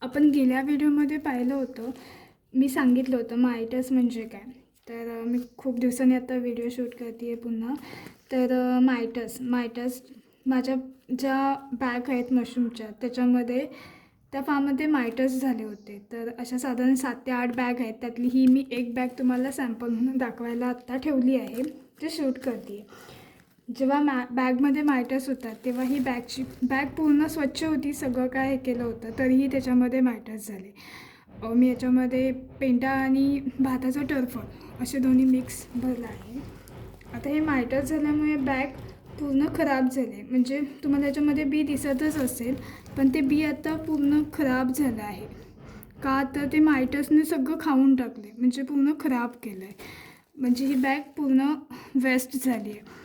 आपण गेल्या व्हिडिओमध्ये पाहिलं होतं, मी सांगितलं होतं मायटस म्हणजे काय. तर मी खूप दिवसांनी आता व्हिडिओ शूट करते आहे पुन्हा. तर मायटस माझ्या ज्या बॅग आहेत मशरूमच्या त्याच्यामध्ये त्या फार्ममध्ये मायटस झाले होते. तर अशा साधारण 7 ते 8 बॅग आहेत. त्यातली ही मी एक बॅग तुम्हाला सॅम्पल म्हणून दाखवायला आत्ता ठेवली आहे, जे शूट करते आहे. जेव्हा बॅगमध्ये मायटस होतात तेव्हा ही बॅग पूर्ण स्वच्छ होती, सगळं काय हे केलं होतं, तरीही त्याच्यामध्ये मायटस झाले. मी याच्यामध्ये पेंटा आणि भाताचं टर्फ असे दोन्ही मिक्स भरलं आहे. आता हे मायटस झाल्यामुळे बॅग पूर्ण खराब झाले, म्हणजे तुम्हाला याच्यामध्ये बी दिसतच असेल, पण ते बी आता पूर्ण खराब झालं आहे. का तर ते मायटसने सगळं खाऊन टाकले, म्हणजे पूर्ण खराब केलं आहे. म्हणजे ही बॅग पूर्ण वेस्ट झाली आहे.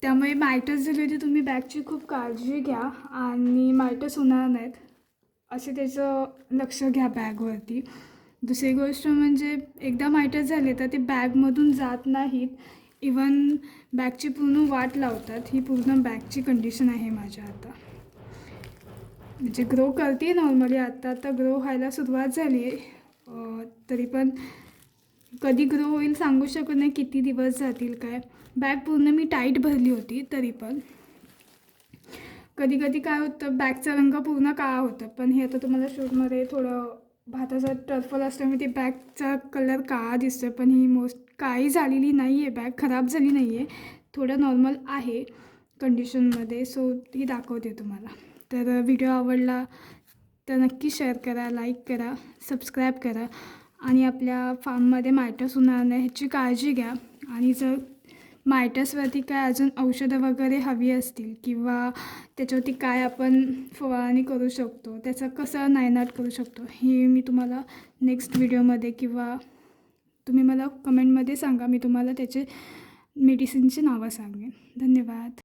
त्यामुळे मायटस झाली होती, तुम्ही बॅगची खूप काळजी घ्या आणि मायटस होणार नाहीत असे त्याचं लक्ष घ्या बॅगवरती. दुसरी गोष्ट म्हणजे एकदा मायटस झाले तर ते बॅगमधून जात नाहीत, इवन बॅगची पूर्ण वाट लावतात. ही पूर्ण बॅगची कंडिशन आहे माझ्या आता. म्हणजे ग्रो करते नॉर्मली, आता ग्रो व्हायला सुरुवात झाली आहे. तरी पण कधी ग्रो होईल सांगू शकत नाही, किती दिवस जातील काय. बॅग पूर्ण मी टाईट भरली होती, तरी पण कधी कधी काय होतं, बॅगचा रंग पूर्ण काळा होतं. पण हे आता तुम्हाला शूटमध्ये थोडं भाताचा टर्फल असल्यामुळे ती बॅगचा कलर काळा दिसतो, पण ही काळी झालेली नाही आहे, बॅग खराब झाली नाही आहे, थोडं नॉर्मल आहे कंडिशनमध्ये. सो ही दाखवते तुम्हाला. तर व्हिडिओ आवडला तर नक्की शेअर करा, लाईक करा, सबस्क्राईब करा आणि आपल्या फार्ममध्ये मायटस होणार नाही ह्याची काळजी घ्या. आणि जर मायटसवरती काय अजून औषधं वगैरे हवी असतील किंवा त्याच्यावरती काय आपण फवारणी करू शकतो, त्याचा कसं नायनाट करू शकतो, हे मी तुम्हाला नेक्स्ट व्हिडिओमध्ये किंवा तुम्ही मला कमेंटमध्ये सांगा, मी तुम्हाला त्याचे मेडिसिनची नावं सांगेन. धन्यवाद.